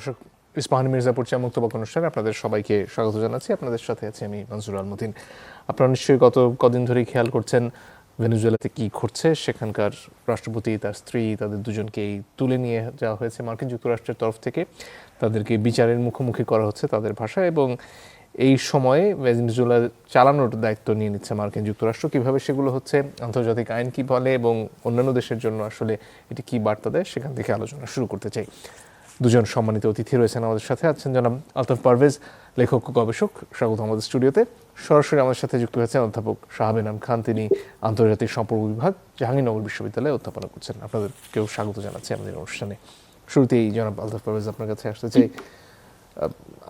দর্শক, ইস্পাহানি মির্জাপুর চা মুক্তবাক অনুষ্ঠানে আপনাদের সবাইকে স্বাগত জানাচ্ছি। আপনাদের সাথে আছি আমি মনসুর আল মতিন। আপনারা নিশ্চয়ই গত কদিন ধরেই খেয়াল করছেন ভেনেজুয়েলাতে কি ঘটছে। সেখানকার রাষ্ট্রপতি, তার স্ত্রী, তাদের দুজনকেই তুলে নিয়ে যাওয়া হয়েছে মার্কিন যুক্তরাষ্ট্রের তরফ থেকে। তাদেরকে বিচারের মুখোমুখি করা হচ্ছে তাদের ভাষায়, এবং এই সময়ে ভেনেজুয়েলা চালানোর দায়িত্ব নিয়ে নিচ্ছে মার্কিন যুক্তরাষ্ট্র। কীভাবে সেগুলো হচ্ছে, আন্তর্জাতিক আইন কী বলে এবং অন্যান্য দেশের জন্য আসলে এটি কী বার্তা দেয়, সেখান থেকে আলোচনা শুরু করতে চাই। দুজন সম্মানিত অতিথি রয়েছেন আমাদের সাথে। আছেন জনাব আলতাফ পারভেজ, লেখক ও গবেষক, স্বাগত আমাদের স্টুডিওতে। সরাসরি আমাদের সাথে যুক্ত হয়েছেন অধ্যাপক শাহাব এনাম খান, তিনি আন্তর্জাতিক সম্পর্ক বিভাগ, জাহাঙ্গীরনগর বিশ্ববিদ্যালয়ে অধ্যাপনা করছেন। আপনাদেরকেও স্বাগত জানাচ্ছি আমাদের অনুষ্ঠানে। শুরুতেই জনাব আলতাফ পারভেজ, আপনার কাছে আসতে চাই।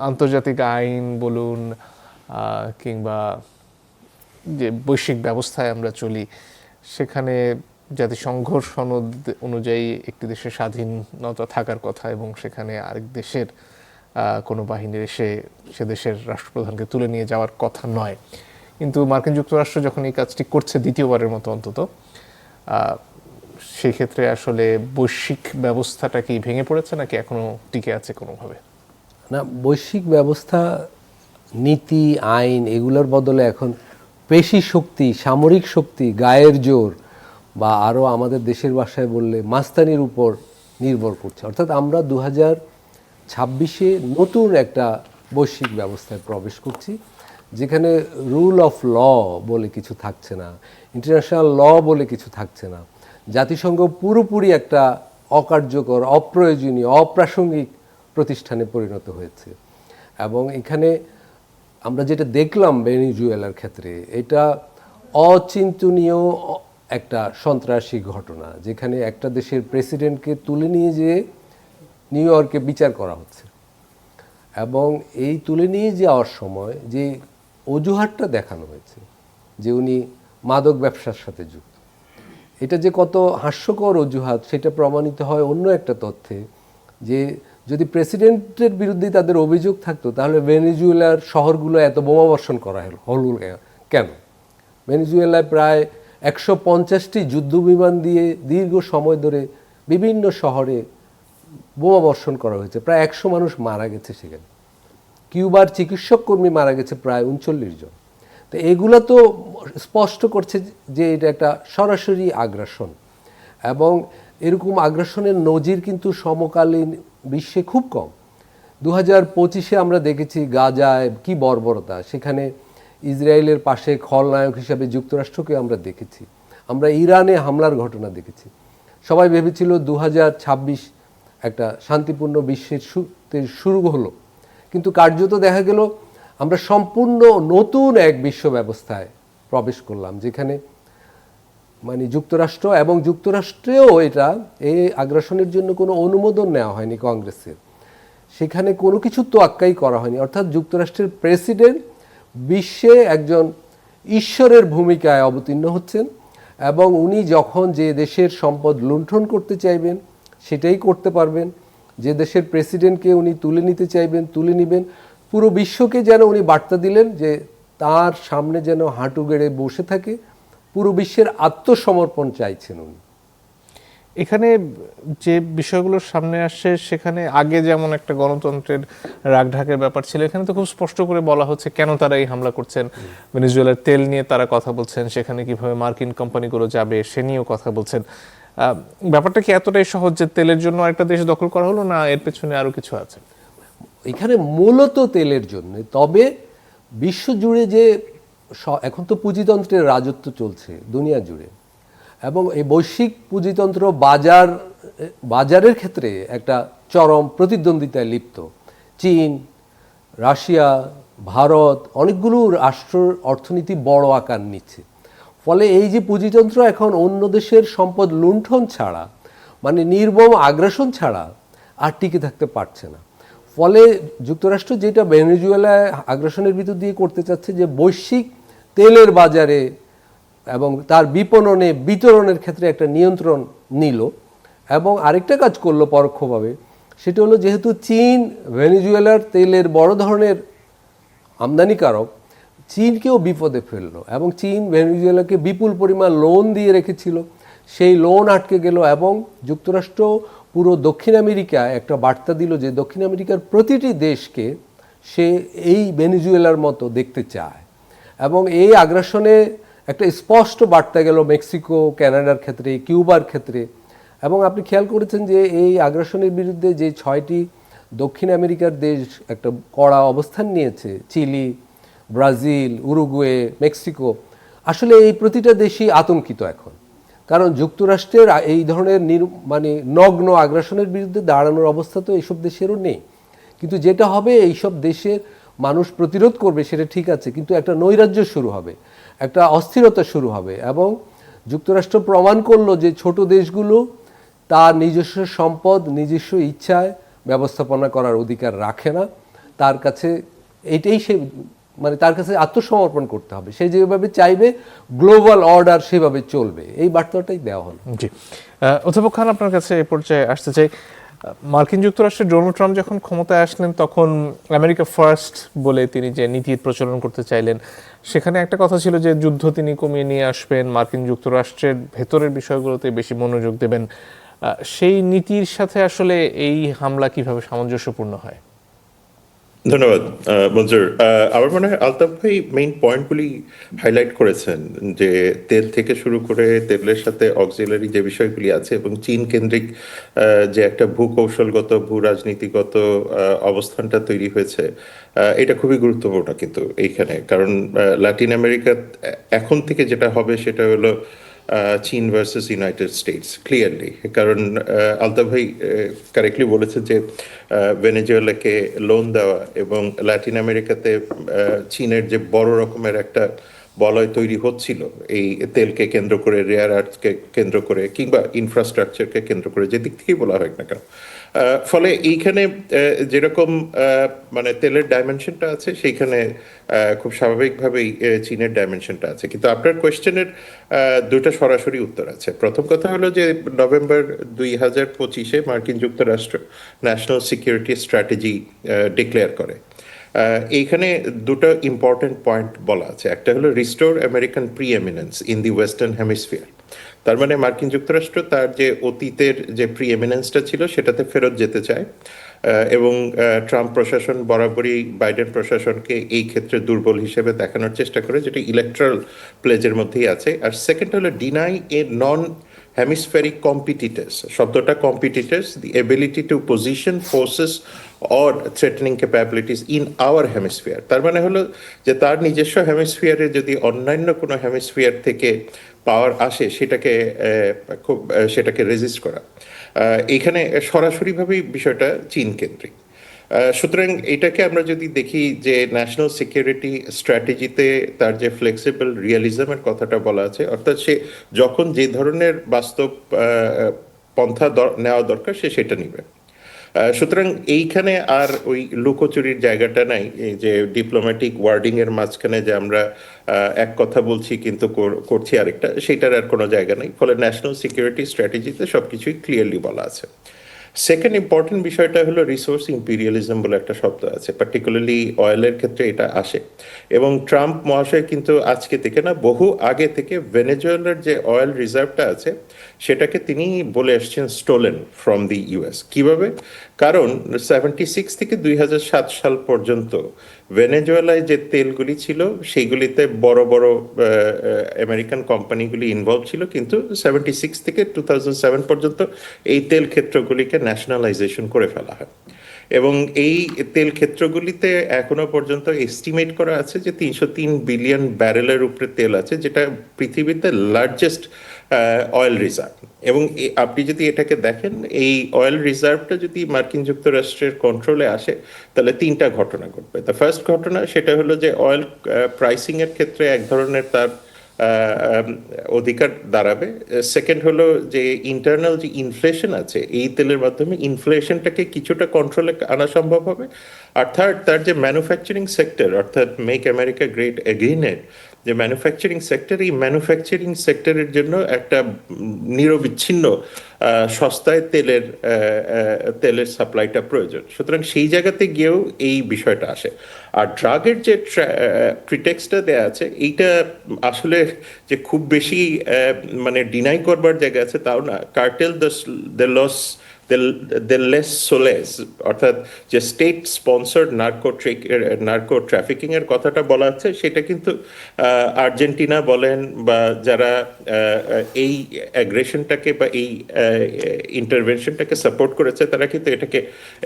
আন্তর্জাতিক আইন বলুন কিংবা যে বৈশ্বিক ব্যবস্থায় আমরা চলি, সেখানে জাতিসংঘ সনদ অনুযায়ী একটি দেশের স্বাধীনতা থাকার কথা, এবং সেখানে আরেক দেশের কোনো বাহিনীর এসে সে দেশের রাষ্ট্রপ্রধানকে তুলে নিয়ে যাওয়ার কথা নয়। কিন্তু মার্কিন যুক্তরাষ্ট্র যখন এই কাজটি করছে দ্বিতীয়বারের মতো অন্তত, সেই ক্ষেত্রে আসলে বৈশ্বিক ব্যবস্থাটা কি ভেঙে পড়েছে নাকি এখনো টিকে আছে কোনোভাবে? না, বৈশ্বিক ব্যবস্থা, নীতি, আইন এগুলোর বদলে এখন পেশি শক্তি, সামরিক শক্তি, গায়ের জোর বা আরও আমাদের দেশের ভাষায় বললে মাস্তানির উপর নির্ভর করছে। অর্থাৎ আমরা 2026-এ নতুন একটা বৈশ্বিক ব্যবস্থায় প্রবেশ করছি, যেখানে রুল অফ ল বলে কিছু থাকছে না, ইন্টারন্যাশনাল ল বলে কিছু থাকছে না। জাতিসংঘ পুরোপুরি একটা অকার্যকর, অপ্রয়োজনীয়, অপ্রাসঙ্গিক প্রতিষ্ঠানে পরিণত হয়েছে। এবং এখানে আমরা যেটা দেখলাম ভেনেজুয়েলার ক্ষেত্রে, এটা অচিন্তনীয় একটা সন্ত্রাসী ঘটনা, যেখানে একটা দেশের প্রেসিডেন্টকে তুলে নিয়ে যেয়ে নিউ ইয়র্কে বিচার করা হচ্ছে। এবং এই তুলে নিয়ে যাওয়ার সময় যে অজুহাতটা দেখানো হয়েছে যে উনি মাদক ব্যবসার সাথে যুক্ত, এটা যে কত হাস্যকর অজুহাত সেটা প্রমাণিত হয় অন্য একটা তথ্যে, যে যদি প্রেসিডেন্টের বিরুদ্ধে তাদের অভিযোগ থাকতো তাহলে ভেনেজুয়েলার শহরগুলো এত বোমাবর্ষণ করা হলো কেন? ভেনেজুয়েলায় প্রায় 150টি যুদ্ধবিমান দিয়ে দীর্ঘ সময় ধরে বিভিন্ন শহরে বোমাবর্ষণ করা হয়েছে, প্রায় 100 মানুষ মারা গেছে সেখানে। কিউবার চিকিৎসক কর্মী মারা গেছে প্রায় 39 জন। তো এগুলো তো স্পষ্ট করছে যে এটা একটা সরাসরি আগ্রাসন, এবং এরকম আগ্রাসনের নজির কিন্তু সমকালীন বিশ্বে খুব কম। 2025-এ আমরা দেখেছি গাজায় কি বর্বরতা, সেখানে ইসরায়েলের পাশে খলনায়ক হিসাবে যুক্তরাষ্ট্রকে আমরা দেখেছি। আমরা ইরানে হামলার ঘটনা দেখেছি। সবাই ভেবেছিল 2026 একটা শান্তিপূর্ণ বিশ্বের শুরু হলো, কিন্তু কার্যত দেখা গেল আমরা সম্পূর্ণ নতুন এক বিশ্ব ব্যবস্থায় প্রবেশ করলাম, যেখানে মানে যুক্তরাষ্ট্র, এবং যুক্তরাষ্ট্রেও এটা এই আগ্রাসনের জন্য কোনো অনুমোদন নেওয়া হয়নি কংগ্রেসের, সেখানে কোনো কিছু তোয়াক্কাই করা হয়নি। অর্থাৎ যুক্তরাষ্ট্রের প্রেসিডেন্ট বিশ্বে একজন ঈশ্বরের ভূমিকায় অবতীর্ণ হচ্ছেন, এবং উনি যখন যে দেশের সম্পদ লুণ্ঠন করতে চাইবেন সেটাই করতে পারবেন। যে দেশের প্রেসিডেন্টকে উনি তুলে নিতে চাইবেন তুলে নেবেন। পুরো বিশ্বকে যেন উনি বার্তা দিলেন যে তার সামনে যেন হাঁটু গেড়ে বসে থাকে, পুরো বিশ্বের আত্মসমর্পণ চাইছেন উনি। এখানে যে বিষয়গুলোর সামনে আসছে, সেখানে আগে যেমন একটা গণতন্ত্রের রাগঢাকের ব্যাপার ছিল, এখানে তো খুব স্পষ্ট করে বলা হচ্ছে কেন তারা এই হামলা করছেন। ভেনেজুয়েলার তেল নিয়ে তারা কথা বলছেন, সেখানে কিভাবে মার্কিন কোম্পানিগুলো যাবে সে নিয়েও কথা বলছেন। ব্যাপারটা কি এতটাই সহজ যে তেলের জন্য আরেকটা দেশ দখল করা হলো, না এর পেছনে আরো কিছু আছে? এখানে মূলত তেলের জন্য, তবে বিশ্বজুড়ে যে এখন তো পুঁজিতন্ত্রের রাজত্ব চলছে দুনিয়া জুড়ে, এবং এই বৈশ্বিক পুঁজিতন্ত্র বাজারের ক্ষেত্রে একটা চরম প্রতিদ্বন্দ্বিতায় লিপ্ত। চীন, রাশিয়া, ভারত, অনেকগুলো রাষ্ট্রের অর্থনীতি বড় আকার নিচ্ছে। ফলে এই যে পুঁজিতন্ত্র এখন অন্য দেশের সম্পদ লুণ্ঠন ছাড়া, মানে নির্মম আগ্রাসন ছাড়া আর টিকে থাকতে পারছে না। ফলে যুক্তরাষ্ট্র যেটা ভেনেজুয়েলায় আগ্রাসনের ভিতর দিয়ে করতে চাচ্ছে, যে বৈশ্বিক তেলের বাজারে এবং তার বিপণনে বিতরণের ক্ষেত্রে একটা নিয়ন্ত্রণ নিল। এবং আরেকটা কাজ করলো পরোক্ষভাবে, সেটা হলো যেহেতু চীন ভেনেজুয়েলার তেলের বড় ধরনের আমদানিকারক, চীনকেও বিপদে ফেললো। এবং চীন ভেনেজুয়েলাকে বিপুল পরিমাণ লোন দিয়ে রেখেছিল, সেই লোন আটকে গেল, এবং যুক্তরাষ্ট্র পুরো দক্ষিণ আমেরিকা একটা বার্তা দিল যে দক্ষিণ আমেরিকার প্রতিটি দেশকে সে এই ভেনেজুয়েলার মতো দেখতে চায়, এবং এই আগ্রাসনে একটা স্পষ্ট বার্তা গেল মেক্সিকো, কানাডার ক্ষেত্রে, কিউবার ক্ষেত্রে। এবং আপনি খেয়াল করেছেন যে এই আগ্রাসনের বিরুদ্ধে যে 6টি দক্ষিণ আমেরিকার দেশ একটা কড়া অবস্থান নিয়েছে, চিলি, ব্রাজিল, উরুগুয়ে, মেক্সিকো, আসলে এই প্রতিটা দেশই আতঙ্কিত এখন। কারণ যুক্তরাষ্ট্রের এই ধরনের মানে নগ্ন আগ্রাসনের বিরুদ্ধে দাঁড়ানোর অবস্থা তো এইসব দেশেরও নেই। কিন্তু যেটা হবে, এইসব দেশের মানুষ প্রতিরোধ করবে সেটা ঠিক আছে, কিন্তু একটা নৈরাজ্য শুরু হবে, একটা অস্থিরতা শুরু হবে। এবং যুক্তরাষ্ট্র প্রমাণ করলো যে ছোট দেশগুলো তার নিজস্ব সম্পদ নিজস্ব ইচ্ছায় ব্যবস্থাপনা করার অধিকার রাখে না। তার কাছে এইটাই সে মানে তার কাছে আত্মসমর্পণ করতে হবে। সে যেভাবে চাইবে গ্লোবাল অর্ডার সেভাবে চলবে, এই বার্তাটাই দেওয়া হলো। জি, অধ্যাপক খান, আপনার কাছে এই পর্যায়ে আসতে চাই। মার্কিন যুক্তরাষ্ট্রের ডোনাল্ড ট্রাম্প যখন ক্ষমতায় আসলেন তখন আমেরিকা ফার্স্ট বলে তিনি যে নীতি প্রচলন করতে চাইলেন, সেখানে একটা কথা ছিল যে যুদ্ধ তিনি কমিয়ে নিয়ে আসবেন, মার্কিন যুক্তরাষ্ট্রের ভেতরের বিষয়গুলোতে বেশি মনোযোগ দেবেন। সেই নীতির সাথে আসলে এই হামলা কিভাবে সামঞ্জস্যপূর্ণ হয়? ধন্যবাদ মঞ্জুর। আমার মনে হয় আলতাফ ভাই মেইন পয়েন্টগুলি হাইলাইট করেছেন, যে তেল থেকে শুরু করে তেলের সাথে অক্সিলারি যে বিষয়গুলি আছে এবং চীন কেন্দ্রিক যে একটা ভূকৌশলগত ভূ রাজনীতিগত অবস্থানটা তৈরি হয়েছে, এটা খুবই গুরুত্বপূর্ণ কিন্তু এইখানে। কারণ ল্যাটিন আমেরিকা এখন থেকে যেটা হবে সেটা হলো চীন ভার্সেস ইউনাইটেড স্টেটস ক্লিয়ারলি। কারণ আলতাফ ভাই কারেক্টলি বলেছে যে ভেনেজুয়েলাকে লোন দেওয়া এবং ল্যাটিন আমেরিকাতে চীনের যে বড় রকমের একটা বলয় তৈরি হচ্ছিল এই তেলকে কেন্দ্র করে, রেয়ার আর্থকে কেন্দ্র করে, কিংবা ইনফ্রাস্ট্রাকচারকে কেন্দ্র করে, যে দিক থেকেই বলা হয় না কেন, ফলে এইখানে যেরকম মানে তেলের ডাইমেনশনটা আছে, সেইখানে খুব স্বাভাবিকভাবেই চীনের ডাইমেনশনটা আছে। কিন্তু আপনার কোয়েশ্চেনের দুটো সরাসরি উত্তর আছে। প্রথম কথা হলো যে নভেম্বর 2025-এ মার্কিন যুক্তরাষ্ট্র ন্যাশনাল সিকিউরিটি স্ট্র্যাটেজি ডিক্লেয়ার করে। এইখানে দুটো ইম্পর্টেন্ট পয়েন্ট বলা আছে। একটা হলো restore American preeminence in the western hemisphere. তার মানে মার্কিন যুক্তরাষ্ট্র তার যে অতীতের যে প্রিএমিনেন্সটা ছিল সেটাতে ফেরত যেতে চায়, এবং ট্রাম্প প্রশাসন বরাবরই বাইডেন প্রশাসনকে এই ক্ষেত্রে দুর্বল হিসেবে দেখানোর চেষ্টা করে, যেটা ইলেকট্রাল প্লেজের মধ্যেই আছে। আর সেকেন্ড হলো ডিনাই এ নন hemispheric competitors. শব্দটা competitors, the ability to position forces or threatening capabilities in our hemisphere. তার মানে হলো যে তার নিজস্ব হেমিস্ফিয়ারে যদি অন্যান্য কোনো হেমিস্ফিয়ার থেকে পাওয়ার আসে, সেটাকে রেজিস্ট করা। এইখানে সরাসরিভাবেই বিষয়টা চীন কেন্দ্রিক। সুতরাং এটাকে আমরা যদি দেখি যে ন্যাশনাল সিকিউরিটি স্ট্র্যাটেজিতে তার যে ফ্লেক্সিবল রিয়ালিজমের কথাটা বলা আছে, অর্থাৎ সে যখন যে ধরনের বাস্তব পন্থা নেওয়া দরকার সে সেটা নিবে। সুতরাং এইখানে আর ওই লুকোচুরির জায়গাটা নাই, এই যে ডিপ্লোম্যাটিক ওয়ার্ডিং এর মাঝখানে যে আমরা এক কথা বলছি কিন্তু করছি আরেকটা, সেটার আর কোনো জায়গা নেই। ফলে ন্যাশনাল সিকিউরিটি স্ট্র্যাটেজিতে সবকিছুই ক্লিয়ারলি বলা আছে। সেকেন্ড ইম্পর্টেন্ট বিষয়টা হলো রিসোর্স ইম্পিরিয়ালিজম বলে একটা শব্দ আছে, পার্টিকুলারলি অয়েলের ক্ষেত্রে এটা আসে। এবং ট্রাম্প মহাশয় কিন্তু আজকে থেকে না, বহু আগে থেকে ভেনেজুয়েলার যে অয়েল রিজার্ভটা আছে সেটাকে তিনি বলে আসছেন স্টোলেন ফ্রম দি ইউএস। কিভাবে? কারণ 76 থেকে 2007 সাল পর্যন্ত ভেনেজুয়েলায় যে তেলগুলি ছিল সেইগুলিতে বড় বড় আমেরিকান কোম্পানিগুলি ইনভলভ ছিল, কিন্তু 76 থেকে 2007 পর্যন্ত এই তেল ক্ষেত্রগুলিকে ন্যাশনালাইজেশন করে ফেলা হয়। এবং এই তেল ক্ষেত্রগুলিতে এখনো পর্যন্ত এস্টিমেট করা আছে যে 303 বিলিয়ন ব্যারেলের উপরে তেল আছে, যেটা পৃথিবীতে লার্জেস্ট অয়েল রিজার্ভ। এবং আপনি যদি এটাকে দেখেন, এই অয়েল রিজার্ভটা যদি মার্কিন যুক্তরাষ্ট্রের কন্ট্রোলে আসে তাহলে তিনটা ঘটনা ঘটবে। দ্য ফার্স্ট ঘটনা সেটা হলো যে অয়েল প্রাইসিং এর ক্ষেত্রে এক ধরনের তার অধিকার দাঁড়াবে। সেকেন্ড হলো যে ইন্টারনাল যে ইনফ্লেশন আছে এই তেলের মাধ্যমে ইনফ্লেশনটাকে কিছুটা কন্ট্রোলে আনা সম্ভব হবে। আর থার্ড, তার যে ম্যানুফ্যাকচারিং সেক্টর, অর্থাৎ মেক আমেরিকা গ্রেট এগেইনের যে ম্যানুফ্যাকচারিং সেক্টর, এই ম্যানুফ্যাকচারিং সেক্টরের জন্য একটা নিরবিচ্ছিন্ন সস্তায় তেলের সাপ্লাইটা প্রয়োজন। সুতরাং সেই জায়গাতে গিয়েও এই বিষয়টা আসে। আর ড্রাগের যে প্রিটেক্সটা দেয়া আছে, এইটা আসলে যে খুব বেশি মানে ডিনাই করবার জায়গা আছে তাও না। Cartel de los de les Soles, অর্থাৎ যে স্টেট স্পন্সর্ড নার্কো ট্রাফিকিং এর কথাটা বলা হচ্ছে, সেটা কিন্তু আর্জেন্টিনা বলেন বা যারা এই অ্যাগ্রেশনটাকে বা এই ইন্টারভেনশনটাকে সাপোর্ট করেছে, তারা কিন্তু এটাকে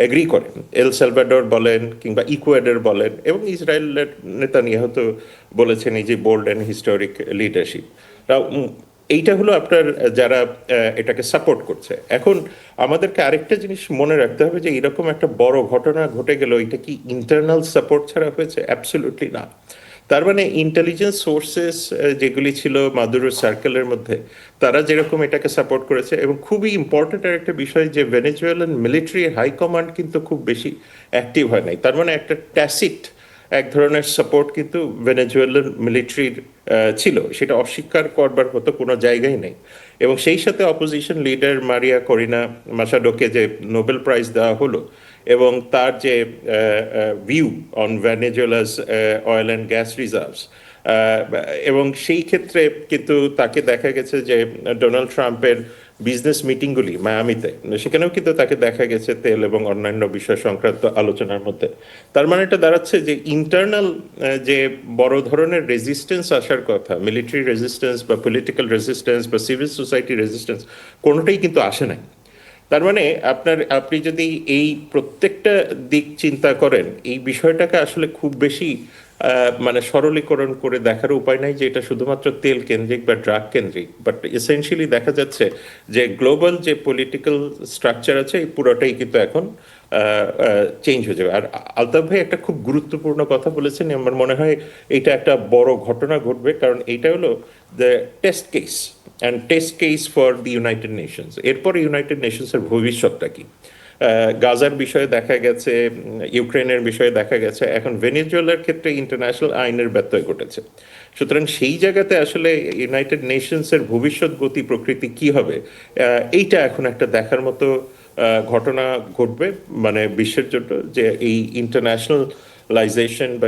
এগ্রি করেন। এল সালভাডোর বলেন কিংবা ইকুয়েডর বলেন, এবং ইসরায়েলের নেতানিয়াহু তো বলেছেন এই যে বোল্ড অ্যান্ড হিস্টোরিক লিডারশিপ। এইটা হলো আপনার যারা এটাকে সাপোর্ট করছে। এখন আমাদেরকে আরেকটা জিনিস মনে রাখতে হবে যে এরকম একটা বড় ঘটনা ঘটে গেল, এটা কি ইন্টারনাল সাপোর্ট ছাড়া হয়েছে? অ্যাবসলিউটলি না। তার মানে ইন্টেলিজেন্স সোর্সেস যেগুলি ছিল মাদুরোর সার্কেলের মধ্যে, তারা যেরকম এটাকে সাপোর্ট করেছে, এবং খুবই ইম্পর্টেন্ট আর একটা বিষয় যে ভেনেজুয়েলান মিলিটারি হাই কমান্ড কিন্তু খুব বেশি অ্যাক্টিভ হয় নাই। তার মানে একটা ট্যাসিট এক ধরনের সাপোর্ট কিন্তু ভেনেজুয়েলান মিলিটারির ছিল, সেটা অস্বীকার করবার মতো কোনো জায়গায় নেই। এবং সেই সাথে অপোজিশন লিডার মারিয়া করিনা মাসাডোকে যে নোবেল প্রাইজ দেওয়া হলো, এবং তার যে view on Venezuela's oil and gas reserves, এবং সেই ক্ষেত্রে কিন্তু তাকে দেখা গেছে যে ডোনাল্ড ট্রাম্পের বিজনেস মিটিংগুলি মায়ামিতে, সেখানেও কিন্তু তাকে দেখা গেছে তেল এবং অন্যান্য বিষয় সংক্রান্ত আলোচনার মধ্যে। তার মানে এটা দাঁড়াচ্ছে যে ইন্টারনাল যে বড় ধরনের রেজিস্ট্যান্স আসার কথা, মিলিটারি রেজিস্ট্যান্স বা পলিটিক্যাল রেজিস্ট্যান্স বা সিভিল সোসাইটি রেজিস্ট্যান্স, কোনোটাই কিন্তু আসে নাই। তার মানে আপনি যদি এই প্রত্যেকটা দিক চিন্তা করেন, এই বিষয়টাকে আসলে খুব বেশি মানে সরলীকরণ করে দেখার উপায় নাই যে এটা শুধুমাত্র তেল কেন্দ্রিক বা ড্রাগ কেন্দ্রিক, বাট এসেনশিয়ালি দেখা যাচ্ছে যে গ্লোবাল যে পলিটিক্যাল স্ট্রাকচার আছে, এই পুরোটাই কিন্তু এখন চেঞ্জ হয়ে যাবে। আর আলতাফ ভাই একটা খুব গুরুত্বপূর্ণ কথা বলেছেন, আমার মনে হয় এটা একটা বড় ঘটনা ঘটবে, কারণ এইটা হলো the test case and test case for the United Nations. এরপরে ইউনাইটেড নেশনসের ভবিষ্যৎটা কি? গাজার বিষয়ে দেখা গেছে, ইউক্রেনের বিষয়ে দেখা গেছে, এখন ভেনেজুয়েলার ক্ষেত্রে ইন্টারন্যাশনাল আইনের ব্যত্যয় ঘটেছে। সুতরাং সেই জায়গাতে আসলে ইউনাইটেড নেশনসের ভবিষ্যৎ গতি প্রকৃতি কি হবে, এইটা এখন একটা দেখার মতো ঘটনা ঘটবে মানে বিশ্বের জন্য, যে এই ইন্টারন্যাশনালাইজেশন বা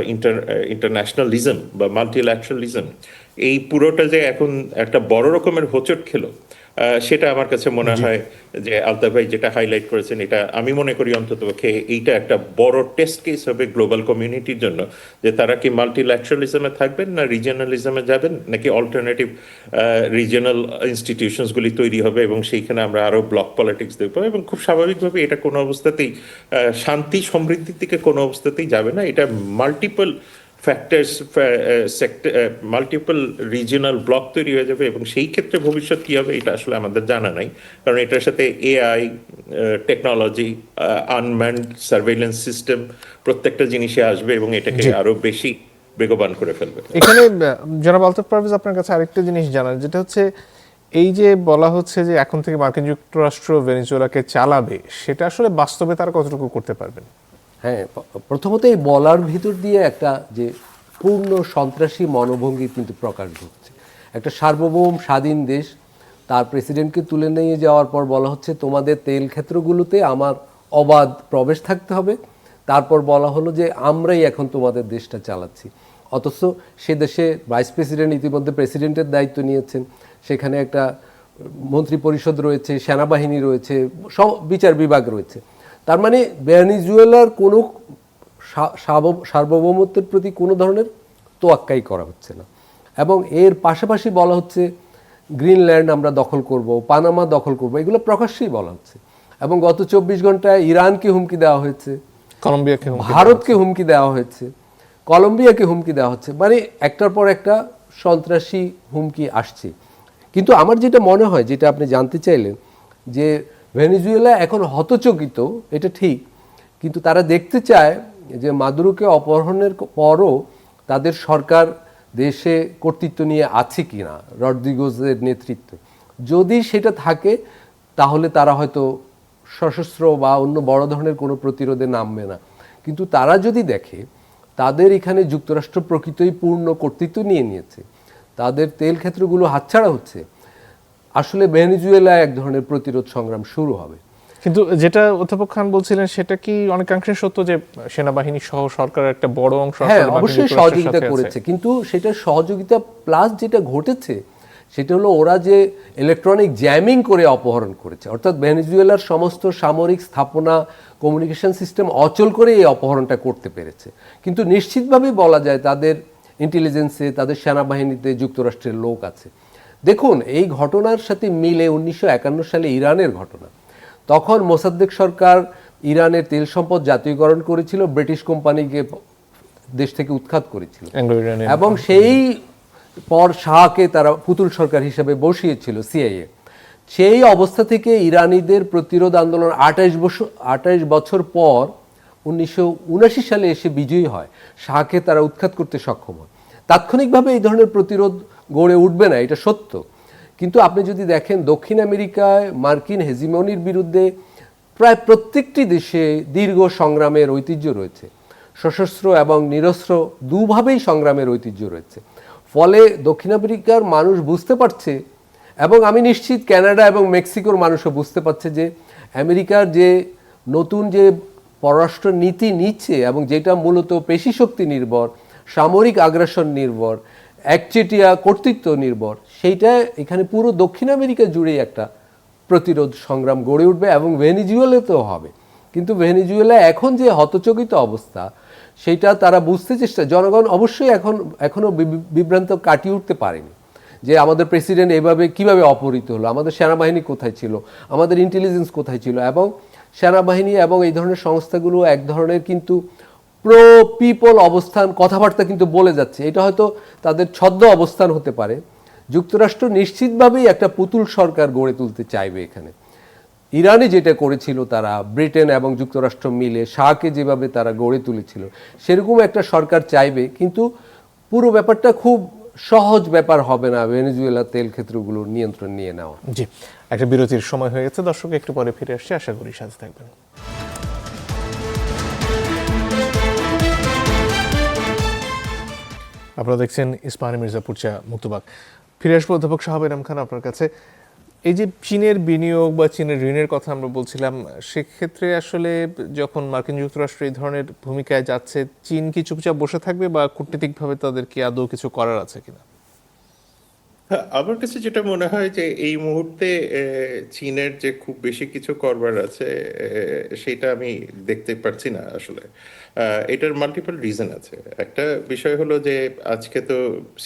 ইন্টারন্যাশনালিজম বা মাল্টিল্যাটারালিজম, এই পুরোটা যে এখন একটা বড় রকমের হোঁচট খেলো, সেটা আমার কাছে মনে হয় যে আলতাফ ভাই যেটা হাইলাইট করেছেন, এটা আমি মনে করি অন্ততপক্ষে এইটা একটা বড় টেস্ট কেস হবে গ্লোবাল কমিউনিটির জন্য, যে তারা কি মাল্টিল্যাটারালিজমে থাকবেন, না রিজিয়নালিজমে যাবেন, নাকি অল্টারনেটিভ রিজিয়নাল ইনস্টিটিউশনসগুলি তৈরি হবে, এবং সেইখানে আমরা আরও ব্লক পলিটিক্স দেখবো। এবং খুব স্বাভাবিকভাবে এটা কোনো অবস্থাতেই শান্তি সমৃদ্ধির দিকে কোনো অবস্থাতেই যাবে না। এটা multiple factors, multiple regional block তৈরি হয়ে যাবে, এবং সেই ক্ষেত্রে ভবিষ্যৎ কী হবে এটা আসলে আমাদের জানা নাই, কারণ এটার সাথে AI technology, unmanned surveillance system, প্রত্যেকটা জিনিসে আসবে এবং এটাকে আরো বেশি বেগবান করে ফেলবে। এখানে জনাব আলতাফ পারভেজ, আপনার কাছে আরেকটা জিনিস জানার, যেটা হচ্ছে এই যে বলা হচ্ছে যে এখন থেকে মার্কিন যুক্তরাষ্ট্র ভেনেজুয়েলাকে চালাবে, সেটা আসলে বাস্তবে তারা কতটুকু করতে পারবেন? হ্যাঁ, প্রথমত এই বলার ভিতর দিয়ে একটা যে পূর্ণ সন্ত্রাসী মনোভঙ্গি কিন্তু প্রকাশ ঘটছে। একটা সার্বভৌম স্বাধীন দেশ, তার প্রেসিডেন্টকে তুলে নিয়ে যাওয়ার পর বলা হচ্ছে তোমাদের তেল ক্ষেত্রগুলোতে আমার অবাধ প্রবেশ থাকতে হবে, তারপর বলা হলো যে আমরাই এখন তোমাদের দেশটা চালাচ্ছি। অথচ সে দেশে ভাইস প্রেসিডেন্ট ইতিমধ্যে প্রেসিডেন্টের দায়িত্ব নিয়েছেন, সেখানে একটা মন্ত্রী পরিষদ রয়েছে, সেনাবাহিনী রয়েছে, বিচার বিভাগ রয়েছে। তার মানে ভেনেজুয়েলার কোনো সার্বভৌমত্বের প্রতি কোনো ধরনের তোয়াক্কাই করা হচ্ছে না। এবং এর পাশাপাশি বলা হচ্ছে গ্রিনল্যান্ড আমরা দখল করব, পানামা দখল করব, এগুলো প্রকাশ্যেই বলা হচ্ছে। এবং গত 24 ঘন্টায় ইরানকে হুমকি দেওয়া হয়েছে, কলম্বিয়াকে, ভারতকে হুমকি দেওয়া হয়েছে, কলম্বিয়াকে হুমকি দেওয়া হচ্ছে, মানে একটার পর একটা সন্ত্রাসী হুমকি আসছে। কিন্তু আমার যেটা মনে হয়, যেটা আপনি জানতে চাইলেন, যে ভেনেজুয়েলা এখন হতচকিত, এটা ঠিক, কিন্তু তারা দেখতে চায় যে মাদুরোকে অপহরণের পরও তাদের সরকার দেশে কর্তৃত্ব নিয়ে আছে কি না রড্রিগোজের নেতৃত্বে। যদি সেটা থাকে তাহলে তারা হয়তো সশস্ত্র বা অন্য বড় ধরনের কোনো প্রতিরোধে নামবে না। কিন্তু তারা যদি দেখে তাদের এখানে যুক্তরাষ্ট্র প্রকৃতই পূর্ণ কর্তৃত্ব নিয়ে নিয়েছে, তাদের তেল ক্ষেত্রগুলো হাতছাড়া হচ্ছে, আসলে ভেনেজুয়েলা এক ধরনের প্রতিরোধ সংগ্রাম শুরু হবে। কিন্তু যেটা অধ্যাপক খান বলছিলেন, সেটা কি অনেকাংশে সত্য যে সেনাবাহিনী সহ সরকারের একটা বড় অংশ হ্যাঁ, অবশ্যই সহযোগিতা করেছে, কিন্তু সেটা সহযোগিতা প্লাস যেটা ঘটেছে সেটা হলো ওরা যে ইলেকট্রনিক জ্যামিং করে অপহরণ করেছে, অর্থাৎ ভেনেজুয়েলার সমস্ত সামরিক স্থাপনা, কমিউনিকেশন সিস্টেম অচল করে এই অপহরণটা করতে পেরেছে। কিন্তু নিশ্চিতভাবেই বলা যায় তাদের ইন্টেলিজেন্সে, তাদের সেনাবাহিনীতে যুক্তরাষ্ট্রের লোক আছে। দেখুন, এই ঘটনার সাথে মিলে 1951 সালে ইরানের ঘটনা। তখন মোসাদ্দেক সরকার ইরানের তেল সম্পদ জাতীয়করণ করেছিল, ব্রিটিশ কোম্পানিকে দেশ থেকে উৎখাত করেছিল, এবং সেই পর শাহকে তারা পুতুল সরকার হিসেবে বসিয়েছিল সিআইএ। সেই অবস্থা থেকে ইরানিদের প্রতিরোধ আন্দোলন 28 বছর পর 1979 সালে এসে বিজয়ী হয়, শাহকে তারা উৎখাত করতে সক্ষম হয়। তাৎক্ষণিকভাবে এই ধরনের প্রতিরোধ গড়ে উঠবে না, এটা সত্য। কিন্তু আপনি যদি দেখেন দক্ষিণ আমেরিকায় মার্কিন হেজিমনির বিরুদ্ধে প্রায় প্রত্যেকটি দেশে দীর্ঘ সংগ্রামের ঐতিহ্য রয়েছে, সশস্ত্র এবং নিরস্ত্র দুভাবেই সংগ্রামের ঐতিহ্য রয়েছে। ফলে দক্ষিণ আমেরিকার মানুষ বুঝতে পারছে, এবং আমি নিশ্চিত কানাডা এবং মেক্সিকোর মানুষও বুঝতে পারছে যে আমেরিকার যে নতুন যে পররাষ্ট্র নীতি নিচ্ছে, এবং যেটা মূলত পেশি শক্তি নির্ভর, সামরিক আগ্রাসন নির্ভর, একচেটিয়া কর্তৃত্ব নির্ভর, সেইটা এখানে পুরো দক্ষিণ আমেরিকা জুড়েই একটা প্রতিরোধ সংগ্রাম গড়ে উঠবে, এবং ভেনেজুয়েলাতেও হবে। কিন্তু ভেনেজুয়েলা এখন যে হতচকিত অবস্থা, সেইটা তারা বুঝতে জনগণ অবশ্যই এখনো বিভ্রান্ত কাটিয়ে উঠতে পারেনি যে আমাদের প্রেসিডেন্ট এভাবে কিভাবে অপহৃত হলো, আমাদের সেনাবাহিনী কোথায় ছিল, আমাদের ইন্টেলিজেন্স কোথায় ছিল। এবং সেনাবাহিনী এবং এই ধরনের সংস্থাগুলো এক ধরনের কিন্তু প্রো পিপল অবস্থান, কথাবার্তা কিন্তু বলে যাচ্ছে। এটা হয়তো তাদের ছদ্ম অবস্থান হতে পারে। যুক্তরাষ্ট্র নিশ্চিতভাবেই একটা পুতুল সরকার গড়ে তুলতে চাইবে এখানে। ইরানে যেটা করেছিল তারা, ব্রিটেন এবং যুক্তরাষ্ট্র মিলে শাহকে যেভাবে তারা গড়ে তুলেছিল, সেরকম একটা সরকার চাইবে। কিন্তু পুরো ব্যাপারটা খুব সহজ ব্যাপার হবে না ভেনেজুয়েলা তেল ক্ষেত্রগুলোর নিয়ন্ত্রণ নিয়ে নেওয়া। জি, একটা বিরতির সময় হয়ে গেছে দর্শক, একটু পরে ফিরে আসছি, আশা করি সাথে থাকবেন। আপনারা দেখছেন ইস্পাহানি মির্জাপুর চা মুক্তবাক। ফিরে আসবো অধ্যাপক শাহাব এনাম খান আপনার কাছে। এই যে চীনের বিনিয়োগ বা চীনের ঋণের কথা আমরা বলছিলাম, সেক্ষেত্রে আসলে যখন মার্কিন যুক্তরাষ্ট্র এই ধরনের ভূমিকায় যাচ্ছে, চীন কি চুপচাপ বসে থাকবে, বা কূটনীতিকভাবে তাদের কি আদৌ কিছু করার আছে কিনা? আমার কাছে যেটা মনে হয় যে এই মুহূর্তে চীনের যে খুব বেশি কিছু করবার আছে সেটা আমি দেখতে পাচ্ছি না আসলে। এটার মাল্টিপল রিজন আছে। একটা বিষয় হলো যে আজকে তো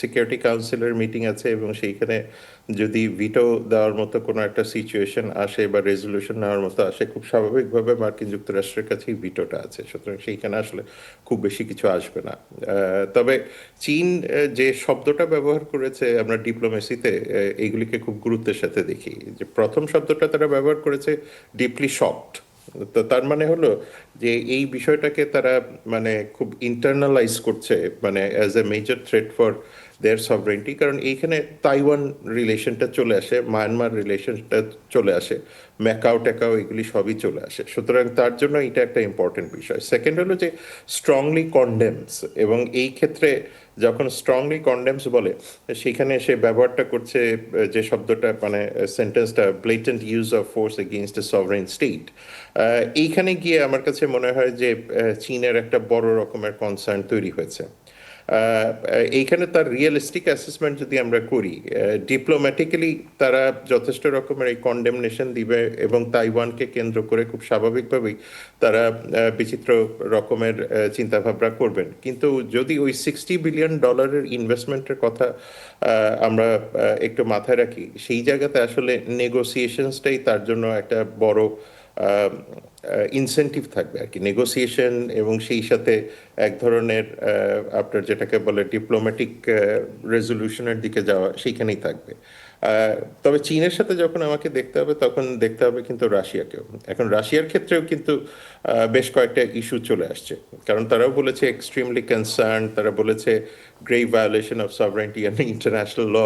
সিকিউরিটি কাউন্সিলের মিটিং আছে, এবং সেইখানে যদি ভিটো দেওয়ার মতো কোনো একটা সিচুয়েশন আসে বা রেজলিউশন নেওয়ার মতো আসে, খুব স্বাভাবিকভাবে মার্কিন যুক্তরাষ্ট্রের কাছেই ভিটোটা আছে, সুতরাং সেইখানে আসলে খুব বেশি কিছু আসবে না। তবে চীন যে শব্দটা ব্যবহার করেছে আমরা ডিপ্লোমেসিতে, এইগুলিকে খুব গুরুত্বের সাথে দেখি। যে প্রথম শব্দটা তারা ব্যবহার করেছে ডিপলি শকড, তো তার মানে হলো যে এই বিষয়টাকে তারা মানে খুব ইন্টারনালাইজ করছে, মানে as a major threat for their sovereignty. কারণ এইখানে তাইওয়ান রিলেশনটা চলে আসে, মায়ানমার রিলেশনটা চলে আসে, ম্যাকাও ট্যাকাও এগুলি সবই চলে আসে। সুতরাং তার জন্য এটা একটা ইম্পর্টেন্ট বিষয়। সেকেন্ড হলো যে স্ট্রংলি কন্ডেমস, এবং এই ক্ষেত্রে যখন স্ট্রংলি কন্ডেমস বলে, সেখানে সে ব্যবহারটা করছে যে শব্দটা, মানে সেন্টেন্সটা, ব্লেটেন্ট use of force against A sovereign state. এইখানে গিয়ে আমার কাছে মনে হয় যে চীনের একটা বড় রকমের কনসার্ন তৈরি হয়েছে। এইখানে তার রিয়েলিস্টিক অ্যাসেসমেন্ট যদি আমরা করি, ডিপ্লোম্যাটিক্যালি তারা যথেষ্ট রকমের এই কন্ডেমনেশন দিবে, এবং তাইওয়ানকে কেন্দ্র করে খুব স্বাভাবিকভাবেই তারা বিচিত্র রকমের চিন্তাভাবনা করবেন। কিন্তু যদি ওই $60 বিলিয়ন ইনভেস্টমেন্টের কথা আমরা একটু মাথায় রাখি, সেই জায়গাতে আসলে নেগোসিয়েশনসটাই তার জন্য একটা বড় ইনসেন্টিভ থাকবে আর কি, নেগোসিয়েশন, এবং সেই সাথে এক ধরনের আপনার যেটাকে বলে ডিপ্লোম্যাটিক রেজলিউশনের দিকে যাওয়া সেইখানেই থাকবে। তবে চীনের সাথে যখন আমাকে দেখতে হবে, তখন দেখতে হবে কিন্তু রাশিয়াকেও। এখন রাশিয়ার ক্ষেত্রেও কিন্তু বেশ কয়েকটা ইস্যু চলে আসছে, কারণ তারাও বলেছে এক্সট্রিমলি কনসার্ন, তারা বলেছে grave violation of sovereignty and international law,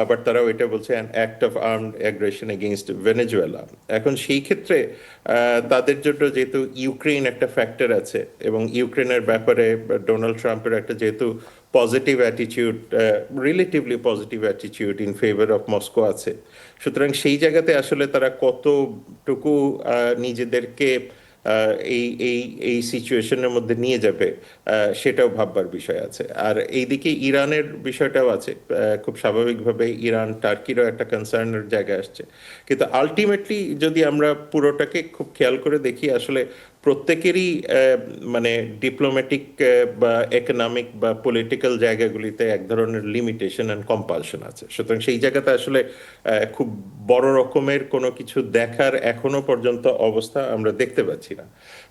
আবার তারাও এটা বলছে an act of armed aggression against Venezuela. এখন সেই ক্ষেত্রে তাদের জন্য যেহেতু ইউক্রেন একটা ফ্যাক্টর আছে, এবং ইউক্রেনের ব্যাপারে ডোনাল্ড ট্রাম্পের একটা যেহেতু positive attitude, relatively positive attitude in favour of Moscow আছে, সুতরাং সেই জায়গাতে আসলে তারা কতটুকু নিজেদেরকে এই এই এই সিচুয়েশনের মধ্যে নিয়ে যাবে, সেটাও ভাববার বিষয় আছে। আর এইদিকে ইরানের বিষয়টাও আছে, খুব স্বাভাবিকভাবে ইরান টার্কিরও একটা কনসার্নের জায়গায় আসছে। কিন্তু আলটিমেটলি যদি আমরা পুরোটাকে খুব খেয়াল করে দেখি, আসলে প্রত্যেকেরই মানে ডিপ্লোম্যাটিক বা ইকোনমিক বা পলিটিক্যাল জায়গাগুলিতে এক ধরনের লিমিটেশন অ্যান্ড কম্পালশন আছে। সুতরাং সেই জায়গাতে আসলে খুব বড় রকমের কোনো কিছু দেখার এখনো পর্যন্ত অবস্থা আমরা দেখতে পাচ্ছি না।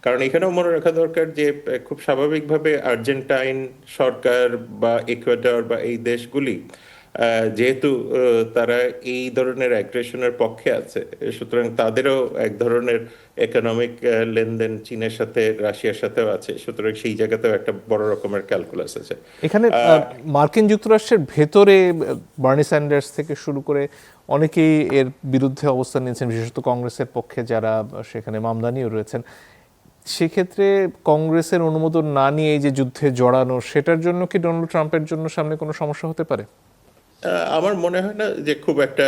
কারণ এখানেও মনে রাখা দরকার যে খুব স্বাভাবিকভাবে আর্জেন্টাইন সরকার বা ইকুয়েডর বা এই দেশগুলি যেহেতু তারা এই ধরনের অ্যাগ্রেশনের পক্ষে আছে, সুতরাং তাদেরও এক ধরনের ইকোনমিক লেনদেন চীনের সাথে রাশিয়ার সাথেও আছে। সুতরাং সেই জায়গাতেও একটা বড় রকমের ক্যালকুলাস আছে এখানে। মার্কিন যুক্তরাষ্ট্রের ভেতরে বার্নি স্যান্ডার্স থেকে শুরু করে অনেকেই এর বিরুদ্ধে অবস্থান নিয়েছেন, বিশেষত কংগ্রেসের পক্ষে যারা সেখানে মামদানিও রয়েছেন। সেক্ষেত্রে কংগ্রেসের অনুমোদন না নিয়ে এই যে যুদ্ধে জড়ানো, সেটার জন্য কি ডোনাল্ড ট্রাম্পের জন্য সামনে কোনো সমস্যা হতে পারে? আমার মনে হয় না যে খুব একটা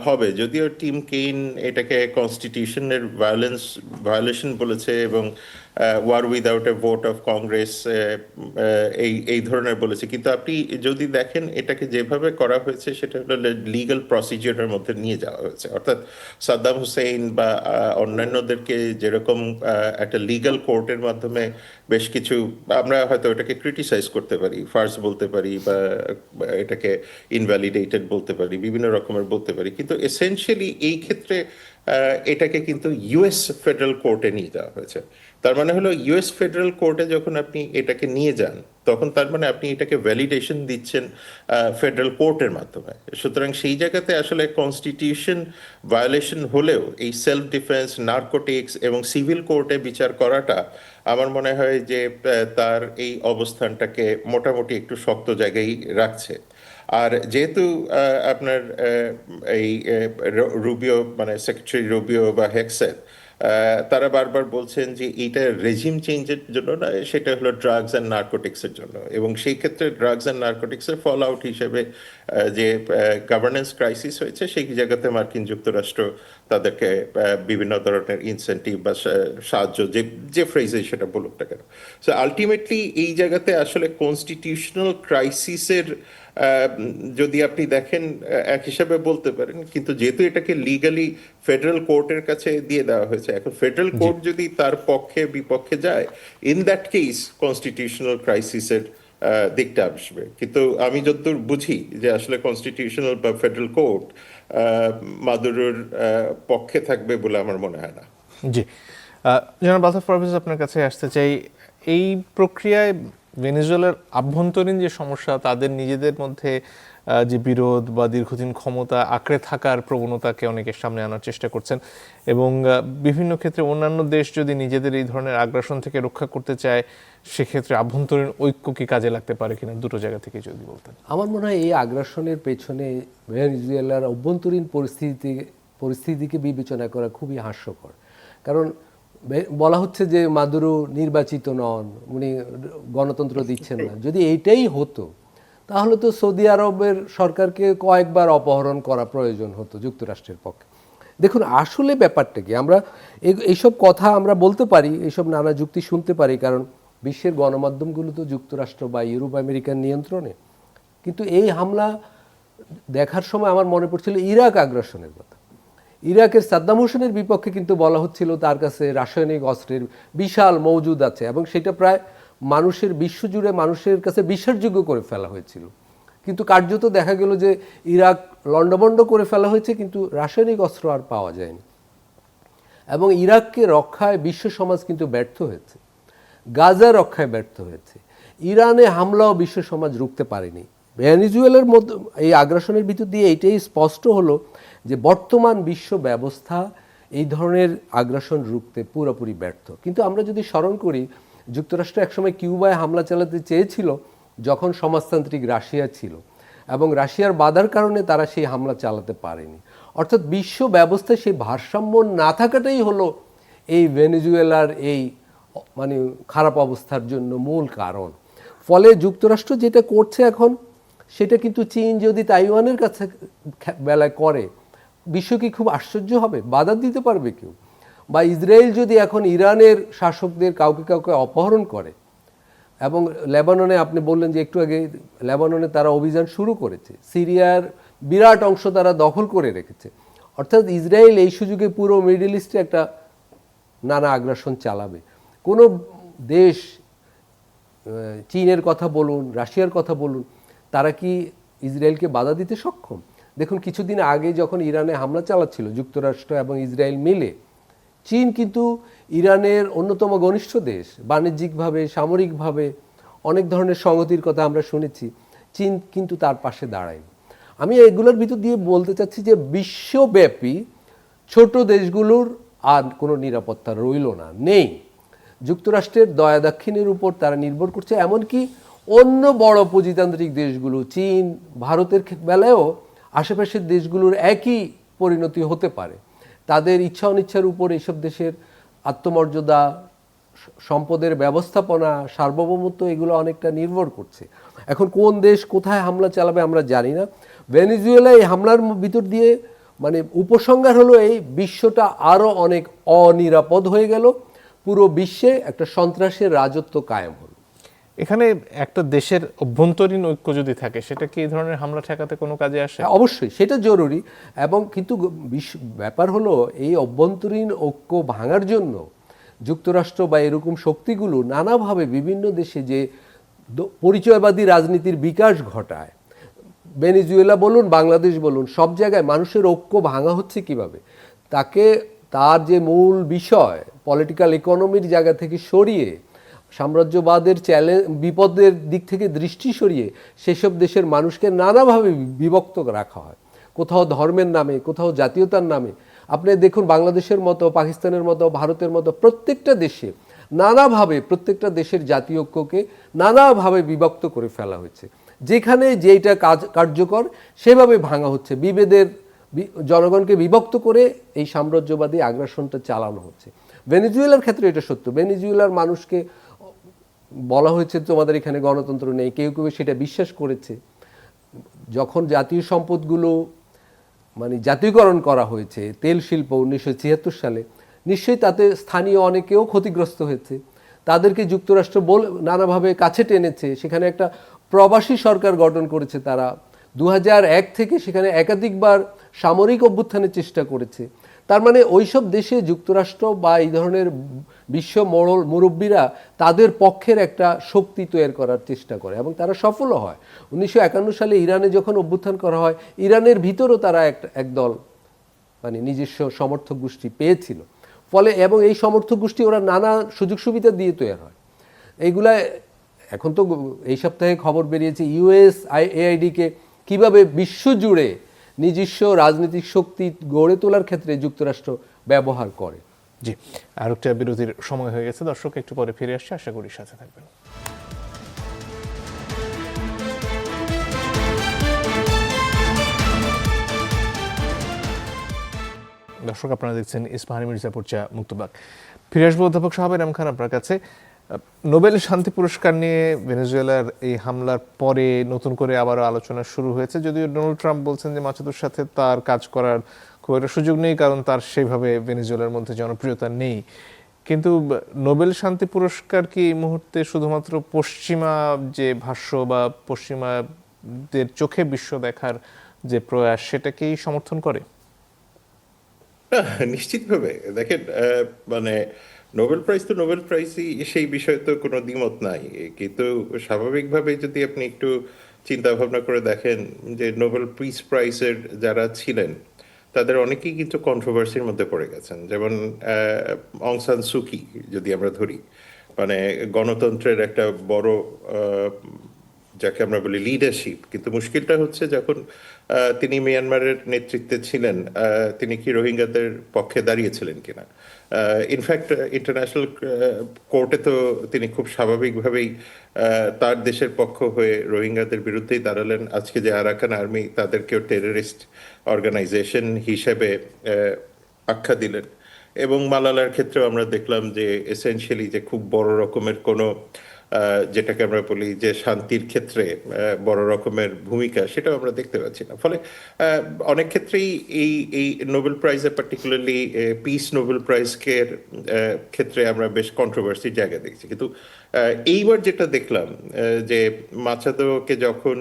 হবে, যদিও টিম কেইন এটাকে কনস্টিটিউশনের ভায়োলেশন বলেছে এবং war without a vote of Congress এই এই ধরনের বলেছে। কিন্তু আপনি যদি দেখেন এটাকে যেভাবে করা হয়েছে সেটা হলো লিগ্যাল প্রসিজিওরের মধ্যে নিয়ে যাওয়া হয়েছে। অর্থাৎ সাদ্দাম হুসেইন বা অন্যান্যদেরকে যেরকম একটা লিগ্যাল কোর্টের মাধ্যমে বেশ কিছু, আমরা হয়তো এটাকে ক্রিটিসাইজ করতে পারি, ফার্স বলতে পারি, বা এটাকে ইনভ্যালিডেটেড বলতে পারি, বিভিন্ন রকমের বলতে পারি, কিন্তু এসেনশিয়ালি এই ক্ষেত্রে এটাকে কিন্তু ইউএস ফেডারেল কোর্টে নিয়ে যাওয়া হয়েছে। তার মানে হলো ইউএস ফেডারেল কোর্টে যখন আপনি এটাকে নিয়ে যান, তখন তার মানে আপনি এটাকে ভ্যালিডেশন দিচ্ছেন ফেডারেল কোর্টের মাধ্যমে। সুতরাং সেই জায়গাতে আসলে কনস্টিটিউশন ভায়োলেশন হলেও এই সেলফ ডিফেন্স, নার্কোটিক্স এবং সিভিল কোর্টে বিচার করাটা আমার মনে হয় যে তার এই অবস্থানটাকে মোটামুটি একটু শক্ত জায়গায় রাখছে। আর যেহেতু আপনার এই রুবিও, মানে সেক্রেটারি রুবিও বা হেক্সেট, তারা বারবার বলছেন যে এইটা রেজিম চেঞ্জের জন্য না, সেটা হলো ড্রাগস অ্যান্ড নার্কোটিক্সের জন্য। এবং সেই ক্ষেত্রে ড্রাগস অ্যান্ড নার্কোটিক্সের ফল আউট হিসেবে যে গভর্নেন্স ক্রাইসিস হয়েছে, সেই জায়গাতে মার্কিন যুক্তরাষ্ট্র তাদেরকে বিভিন্ন ধরনের ইনসেন্টিভ বা সাহায্য, যে ফ্রেজে সেটা বলুক না কেন। সো আলটিমেটলি এই জায়গাতে আসলে কনস্টিটিউশনাল ক্রাইসিসের যদি আপনি দেখেন এক হিসাবে বলতে পারেন, কিন্তু যেহেতু এটাকে লিগালি ফেডারেল কোর্টের কাছে দিয়ে দেওয়া হয়েছে, এখন ফেডারেল কোর্ট যদি তার পক্ষে বিপক্ষে যায়, ইন দ্যাট কেস কনস্টিটিউশনাল ক্রাইসিসের দিকটা আসবে। কিন্তু আমি যতদূর বুঝি যে আসলে কনস্টিটিউশনাল বা ফেডারেল কোর্ট মাদুরোর পক্ষে থাকবে বলে আমার মনে হয় না। জি, জনাব আলতাফ পারভেজ, আপনার কাছে আসতে চাই। এই প্রক্রিয়ায় ভেনেজুয়েলার আভ্যন্তরীণ যে সমস্যা, তাদের নিজেদের মধ্যে যে বিরোধ বা দীর্ঘদিন ক্ষমতা আঁকড়ে থাকার প্রবণতাকে অনেকে সামনে আনার চেষ্টা করছেন, এবং বিভিন্ন ক্ষেত্রে অন্যান্য দেশ যদি নিজেদের এই ধরনের আগ্রাসন থেকে রক্ষা করতে চায়, সেক্ষেত্রে আভ্যন্তরীণ ঐক্য কি কাজে লাগতে পারে কিনা, দুটো জায়গা থেকে যদি বলতেন। আমার মনে হয় এই আগ্রাসনের পেছনে ভেনেজুয়েলার অভ্যন্তরীণ পরিস্থিতিকে বিবেচনা করা খুবই হাস্যকর। কারণ বলা হচ্ছে যে মাদুরো নির্বাচিত নন, উনি গণতন্ত্র দিচ্ছেন না। যদি এইটাই হতো তাহলে তো সৌদি আরবের সরকারকে কয়েকবার অপহরণ করা প্রয়োজন হতো যুক্তরাষ্ট্রের পক্ষে। দেখুন আসলে ব্যাপারটা কি, আমরা এইসব কথা আমরা বলতে পারি, এইসব নানা যুক্তি শুনতে পারি, কারণ বিশ্বের গণমাধ্যমগুলো তো যুক্তরাষ্ট্র বা ইউরোপ আমেরিকার নিয়ন্ত্রণে। কিন্তু এই হামলা দেখার সময় আমার মনে পড়ছিল ইরাক আগ্রাসনের কথা। ইরাকের সাদ্দাম হোসেনের বিপক্ষে কিন্তু বলা হচ্ছিল তার কাছে রাসায়নিক অস্ত্রের বিশাল মজুদ আছে, এবং সেটা প্রায় মানুষের বিশ্বজুড়ে মানুষের কাছে বিশ্বাসযোগ্য করে ফেলা হয়েছিল। কিন্তু কার্যত দেখা গেল যে ইরাক লণ্ডভণ্ড করে ফেলা হয়েছে, কিন্তু রাসায়নিক অস্ত্র আর পাওয়া যায়নি। এবং ইরাককে রক্ষায় বিশ্ব সমাজ কিন্তু ব্যর্থ হয়েছে, গাজা রক্ষায় ব্যর্থ হয়েছে, ইরানে হামলাও বিশ্ব সমাজ রুখতে পারেনি। ভেনেজুয়েলার মধ্যে এই আগ্রাসনের ভিতর দিয়ে এইটাই স্পষ্ট হলো যে বর্তমান বিশ্ব ব্যবস্থা এই ধরনের আগ্রাসন রুখতে পুরোপুরি ব্যর্থ। কিন্তু আমরা যদি স্মরণ করি, যুক্তরাষ্ট্র একসময় কিউবায় হামলা চালাতে চেয়েছিল যখন সমাজতান্ত্রিক রাশিয়া ছিল, এবং রাশিয়ার বাধার কারণে তারা সেই হামলা চালাতে পারেনি। অর্থাৎ বিশ্ব ব্যবস্থায় সেই ভারসাম্য না থাকাটাই হলো এই ভেনেজুয়েলার এই মানে খারাপ অবস্থার জন্য মূল কারণ। ফলে যুক্তরাষ্ট্র যেটা করছে এখন, সেটা কিন্তু চীন যদি তাইওয়ানের কাছে বেলায় করে, বিশ্ব কি খুব আশ্চর্য হবে? বাধা দিতে পারবে কেউ? বা ইসরায়েল যদি এখন ইরানের শাসকদের কাউকে কাউকে অপহরণ করে, এবং লেবাননে আপনি বললেন যে একটু আগে লেবাননে তারা অভিযান শুরু করেছে, সিরিয়ার বিরাট অংশ তারা দখল করে রেখেছে, অর্থাৎ ইসরায়েল এই সুযোগে পুরো মিডল ইস্টে একটা নানা আগ্রাসন চালাবে। কোনো দেশ, চীনের কথা বলুন, রাশিয়ার কথা বলুন, তারা কি ইসরায়েলকে বাধা দিতে সক্ষম? দেখুন কিছুদিন আগে যখন ইরানে হামলা চালাচ্ছিল যুক্তরাষ্ট্র এবং ইসরায়েল মিলে, চীন কিন্তু ইরানের অন্যতম ঘনিষ্ঠ দেশ, বাণিজ্যিকভাবে, সামরিকভাবে অনেক ধরনের সংগতির কথা আমরা শুনেছি, চীন কিন্তু তার পাশে দাঁড়ায়নি। আমি এগুলোর ভিতর দিয়ে বলতে চাচ্ছি যে বিশ্বব্যাপী ছোট দেশগুলোর আর কোনো নিরাপত্তা রইল না, নেই। যুক্তরাষ্ট্রের দয়া দাক্ষিণের উপর তারা নির্ভর করছে, এমনকি অন্য বড় পুঁজিতান্ত্রিক দেশগুলো, চীন, ভারতের বেলায়ও আশেপাশের দেশগুলোর একই পরিণতি হতে পারে। তাদের ইচ্ছা অনিচ্ছার উপর এইসব দেশের আত্মমর্যাদা, সম্পদের ব্যবস্থাপনা, সার্বভৌমত্ব এগুলো অনেকটা নির্ভর করছে। এখন কোন দেশ কোথায় হামলা চালাবে আমরা জানি না। ভেনেজুয়েলা এই হামলার ভিতর দিয়ে মানে উপসংহার হলো এই বিশ্বটা আরও অনেক অনিরাপদ হয়ে গেল, পুরো বিশ্বে একটা সন্ত্রাসের রাজত্ব কায়েম হলো। এখানে একটা দেশের অভ্যন্তরীণ ঐক্য যদি থাকে, সেটা কি এই ধরনের হামলা ঠেকাতে কোনো কাজে আসে? অবশ্যই সেটা জরুরি, এবং কিন্তু ব্যাপার হলো এই অভ্যন্তরীণ ঐক্য ভাঙার জন্য যুক্তরাষ্ট্র বা এরকম শক্তিগুলো নানাভাবে বিভিন্ন দেশে যে পরিচয়বাদী রাজনীতির বিকাশ ঘটায়, ভেনেজুয়েলা বলুন, বাংলাদেশ বলুন, সব জায়গায় মানুষের ঐক্য ভাঙা হচ্ছে কিভাবে, তাকে তার যে মূল বিষয় পলিটিক্যাল ইকোনমির জায়গা থেকে সরিয়ে সাম্রাজ্যবাদের বিপদের দিক থেকে দৃষ্টি সরিয়ে সেসব দেশের মানুষকে নানাভাবে বিভক্ত রাখা হয়, কোথাও ধর্মের নামে, কোথাও জাতীয়তার নামে। আপনি দেখুন বাংলাদেশের মতো, পাকিস্তানের মতো, ভারতের মতো প্রত্যেকটা দেশে নানাভাবে প্রত্যেকটা দেশের জাতীয় ঐক্যকে নানাভাবে বিভক্ত করে ফেলা হয়েছে। যেখানে যেইটা কার্যকর সেভাবে ভাঙা হচ্ছে, বিভেদের জনগণকে বিভক্ত করে এই সাম্রাজ্যবাদী আগ্রাসনটা চালানো হচ্ছে। ভেনেজুয়েলার ক্ষেত্রে এটা সত্য। ভেনেজুয়েলার মানুষকে বলা হয়েছে তোমাদের এখানে গণতন্ত্র নেই, কেউ কেউ সেটা বিশ্বাস করেছে। যখন জাতীয় সম্পদগুলো মানে জাতীয়করণ করা হয়েছে, তেল শিল্প 1976 সালে, নিশ্চয়ই তাতে স্থানীয় অনেকেও ক্ষতিগ্রস্ত হয়েছে, তাদেরকে যুক্তরাষ্ট্র নানাভাবে কাছে টেনেছে, সেখানে একটা প্রবাসী সরকার গঠন করেছে তারা। 2001 থেকে সেখানে একাধিকবার সামরিক অভ্যুত্থানের চেষ্টা করেছে। তার মানে ওইসব দেশে যুক্তরাষ্ট্র বা এই ধরনের বিশ্ব মুরব্বীরা তাদের পক্ষের একটা শক্তি তৈরি করার চেষ্টা করে এবং তারা সফলও হয়। 1951 সালে ইরানে যখন অভ্যুত্থান করা হয়, ইরানের ভিতরও তারা একদল মানে নিজস্ব সমর্থক গোষ্ঠী পেয়েছিল, ফলে এবং এই সমর্থক গোষ্ঠী ওরা নানা সুযোগ সুবিধা দিয়ে তৈরি হয়। এইগুলা এখন তো এই সপ্তাহে খবর বেরিয়েছে ইউএসএআইডিকে কিভাবে বিশ্বজুড়ে নিজস্ব রাজনৈতিক শক্তি গড়ে তোলার ক্ষেত্রে যুক্তরাষ্ট্র ব্যবহার করে। জি, আর একটা বিরতির সময় হয়ে গেছে দর্শক, একটু পরে ফিরে আসছে, আশা করি সাথে থাকবেন। দর্শক আপনারা দেখছেন ইস্পাহানি মির্জাপুর চা মুক্তবাগ। ফিরে আসবো অধ্যাপক সাহাব এনাম খান আপনার কাছে। নোবেল শান্তি পুরস্কার নিয়ে ভেনেজুয়েলার এই হামলার পরে নতুন করে আবারও আলোচনা শুরু হয়েছে, যদিও ডোনাল্ড ট্রাম্প বলছেন যে মাচুদোর সাথে তার কাজ করার খুব একটা সুযোগ নেই, কারণ তার সেইভাবে ভেনেজুয়েলার মধ্যে জনপ্রিয়তা নেই। কিন্তু নোবেল শান্তি পুরস্কার কি এই মুহূর্তে শুধুমাত্র পশ্চিমা যে ভাষ্য বা পশ্চিমাদের চোখে বিশ্ব দেখার যে প্রয়াস, সেটাকেই সমর্থন করে? নিশ্চিতভাবে দেখেন, মানে নোবেল প্রাইজ তো নোবেল প্রাইজই, সেই বিষয়ে তো কোনো দ্বিমত নাই। কিন্তু স্বাভাবিকভাবে যদি আপনি একটু চিন্তা ভাবনা করে দেখেন যে নোবেল পিস প্রাইজের যারা ছিলেন তাদের অনেকেই কিন্তু কন্ট্রোভার্সির মধ্যে পড়ে গেছেন। যেমন অং সান সুকি যদি আমরা ধরি, মানে গণতন্ত্রের একটা বড় যাকে আমরা বলি লিডারশিপ, কিন্তু মুশকিলটা হচ্ছে যখন তিনি মিয়ানমারের নেতৃত্বে ছিলেন, তিনি কি রোহিঙ্গাদের পক্ষে দাঁড়িয়েছিলেন কিনা। ইনফ্যাক্ট ইন্টারন্যাশনাল কোর্টে তো তিনি খুব স্বাভাবিকভাবেই তার দেশের পক্ষ হয়ে রোহিঙ্গাদের বিরুদ্ধেই দাঁড়ালেন। আজকে যে আরাকান আর্মি, তাদেরকেও টেররিস্ট অর্গানাইজেশন হিসেবে আখ্যা দিলেন। এবং মালালার ক্ষেত্রেও আমরা দেখলাম যে এসেনশিয়ালি যে খুব বড় রকমের কোনো যেটাকে আমরা বলি যে শান্তির ক্ষেত্রে বড় রকমের ভূমিকা, সেটাও আমরা দেখতে পাচ্ছি না। ফলে অনেক ক্ষেত্রেই এই নোবেল প্রাইজে, পার্টিকুলারলি পিস নোবেল প্রাইজকে ক্ষেত্রে আমরা বেশ কন্ট্রোভার্সির জায়গা দেখছি। কিন্তু এইবার যেটা দেখলাম, যে মাচাদোকে যখন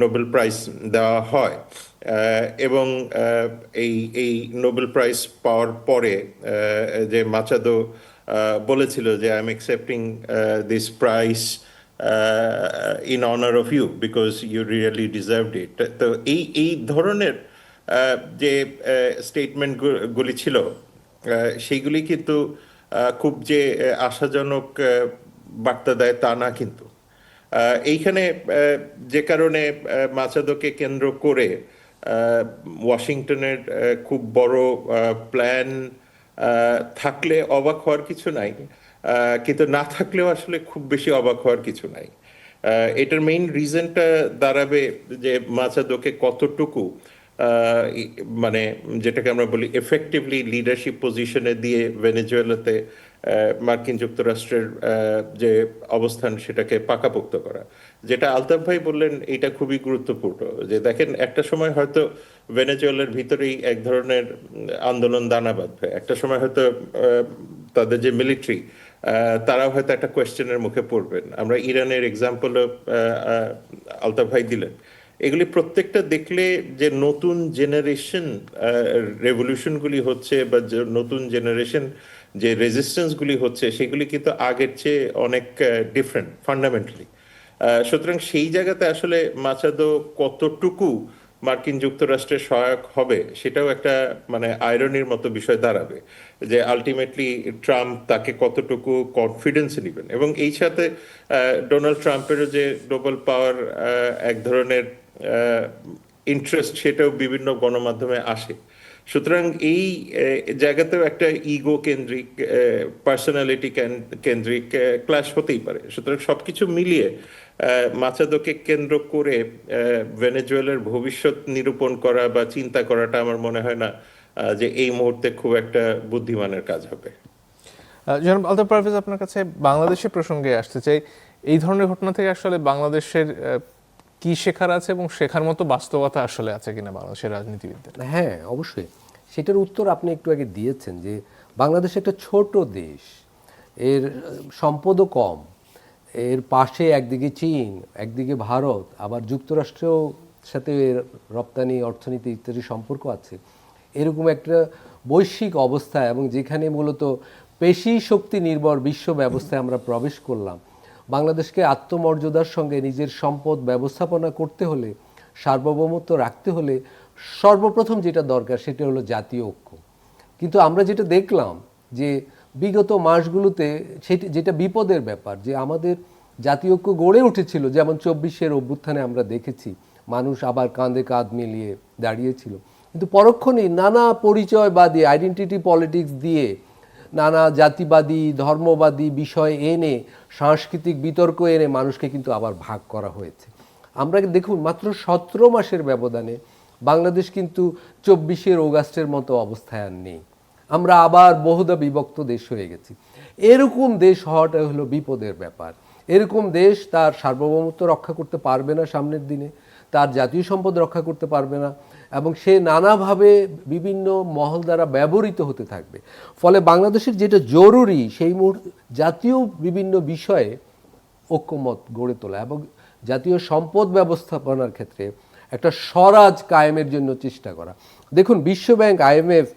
নোবেল প্রাইজ দেওয়া হয়, এবং এই নোবেল প্রাইজ পাওয়ার পরে যে মাচাদো বলেছিল যে I am accepting this prize in honour of you because you really deserved it. তো এই ধরনের যে স্টেটমেন্টগুলি ছিল, সেইগুলি কিন্তু খুব যে আশাজনক বার্তা দেয় তা না। কিন্তু এইখানে যে কারণে মাচাদোকে কেন্দ্র করে ওয়াশিংটনের খুব বড় প্ল্যান থাকলে অবাক হওয়ার কিছু নাই, কিন্তু না থাকলেও আসলে খুব বেশি অবাক হওয়ার কিছু নাই। এটার মেইন রিজনটা দাঁড়াবে যে মাচাদোকে কতটুকু মানে যেটাকে আমরা বলি এফেক্টিভলি লিডারশিপ পজিশনে দিয়ে ভেনেজুয়েলাতে মার্কিন যুক্তরাষ্ট্রের যে অবস্থান সেটাকে পাকাপোক্ত করা। যেটা আলতাফ ভাই বললেন, এটা খুবই গুরুত্বপূর্ণ। যে দেখেন, একটা সময় হয়তো ভেনেজুয়েলার ভিতরেই এক ধরনের আন্দোলন দানা বাঁধবে, একটা সময় হয়তো তাদের যে মিলিটারি, তারাও হয়তো একটা কোয়েশ্চেনের মুখে পড়বেন। আমরা ইরানের এক্সাম্পলও আলতাফ ভাই দিলেন। এগুলি প্রত্যেকটা দেখলে যে নতুন জেনারেশন রেভলিউশনগুলি হচ্ছে, বা নতুন জেনারেশন যে রেজিস্ট্যান্সগুলি হচ্ছে, সেগুলি কিন্তু আগের চেয়ে অনেক ডিফারেন্ট ফান্ডামেন্টালি। সুতরাং সেই জায়গাতে আসলে মাচাদো কতটুকু মার্কিন যুক্তরাষ্ট্রের সহায়ক হবে, সেটাও একটা মানে আয়রনির মতো বিষয় দাঁড়াবে, যে আলটিমেটলি ট্রাম্প তাকে কতটুকু কনফিডেন্স নেবেন। এবং এই সাথে ডোনাল্ড ট্রাম্পেরও যে গ্লোবাল পাওয়ার এক ধরনের ইন্টারেস্ট, সেটাও বিভিন্ন গণমাধ্যমে আসে। সুতরাং এই জায়গাতেও একটা ইগো কেন্দ্রিক, পার্সোনালিটি কেন্দ্রিক ক্লাশ হতেই পারে। সুতরাং সবকিছু মিলিয়ে মাচাদোকে কেন্দ্র করে ভেনেজুয়েলার ভবিষ্যৎ নিরূপণ করা বা চিন্তা করাটা আমার মনে হয় না যে এই মুহূর্তে খুব একটা বুদ্ধিমানের কাজ হবে। জনাব আলতাফ পারভেজ, আপনার কাছে বাংলাদেশের প্রসঙ্গে আসতে চাই। এই ধরনের ঘটনা থেকে আসলে বাংলাদেশের কি শেখার আছে, এবং শেখার মতো বাস্তবতা আসলে আছে কিনা বাংলাদেশের রাজনীতিবিদদের? হ্যাঁ, অবশ্যই। সেটার উত্তর আপনি একটু আগে দিয়েছেন, যে বাংলাদেশ একটা ছোট দেশ, এর সম্পদও কম, এর পাশে একদিকে চীন, একদিকে ভারত, আবার যুক্তরাষ্ট্রেও সাথে এর রপ্তানি, অর্থনীতি ইত্যাদি সম্পর্ক আছে। এরকম একটা বৈশ্বিক অবস্থা, এবং যেখানে মূলত পেশি শক্তি নির্ভর বিশ্ব ব্যবস্থায় আমরা প্রবেশ করলাম, বাংলাদেশকে আত্মমর্যাদার সঙ্গে নিজের সম্পদ ব্যবস্থাপনা করতে হলে, সার্বভৌমত্ব রাখতে হলে সর্বপ্রথম যেটা দরকার সেটা হলো জাতীয় ঐক্য। কিন্তু আমরা যেটা দেখলাম যে বিগত মাসগুলোতে সেটা যেটা বিপদের ব্যাপার, যে আমাদের জাতীয় ঐক্য গড়ে উঠেছিল, যেমন 24-এর অভ্যুত্থানে আমরা দেখেছি মানুষ আবার কাঁধে কাঁধ মিলিয়ে দাঁড়িয়েছিল, কিন্তু পরক্ষণেই নানা পরিচয়বাদী আইডেন্টিটি পলিটিক্স দিয়ে, নানা জাতিবাদী ধর্মবাদী বিষয় এনে, সাংস্কৃতিক বিতর্ক এনে মানুষকে কিন্তু আবার ভাগ করা হয়েছে। আমরা দেখুন, মাত্র 17 মাসের ব্যবধানে বাংলাদেশ কিন্তু 24-এর অগাস্টের মতো অবস্থায় আর নেই। আমরা আবার বহুদা বিভক্ত দেশ হয়ে গেছি। এরকম দেশ হওয়াটা হলো বিপদের ব্যাপার। এরকম দেশ তার সার্বভৌমত্ব রক্ষা করতে পারবে না সামনের দিনে, তার জাতীয় সম্পদ রক্ষা করতে পারবে না, এবং সে নানাভাবে বিভিন্ন মহল দ্বারা ব্যবহৃত হতে থাকবে। ফলে বাংলাদেশের যেটা জরুরি, সেই মুহূর্তে জাতীয় বিভিন্ন বিষয়ে ঐক্যমত গড়ে তোলা, এবং জাতীয় সম্পদ ব্যবস্থাপনার ক্ষেত্রে একটা স্বরাজ কায়েমের জন্য চেষ্টা করা। দেখুন, বিশ্বব্যাংক, IMF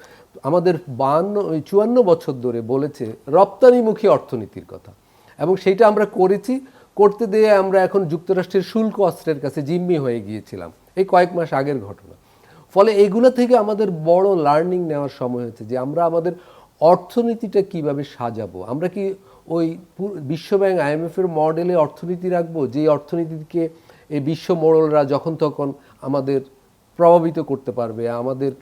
আমাদের 54 বছর ধরে বলেছে রপ্তানিমুখী অর্থনীতির কথা, এবং সেইটা আমরা করেছি। করতে দিয়ে আমরা এখন যুক্তরাষ্ট্রের শুল্ক অস্ত্রের কাছে জিম্মি হয়ে গিয়েছিলাম, এই কয়েক মাস আগের ঘটনা। ফলে এগুলো থেকে আমাদের বড় লার্নিং নেওয়ার সময় হচ্ছে, যে আমরা আমাদের অর্থনীতিটা কিভাবে সাজাবো। আমরা কি ওই বিশ্বব্যাংক IMF-এর মডেলে অর্থনীতি রাখবো, যে অর্থনীতিকে এই বিশ্ব মোড়লরা যখন তখন আমাদের প্রভাবিত করতে পারবে, আমাদের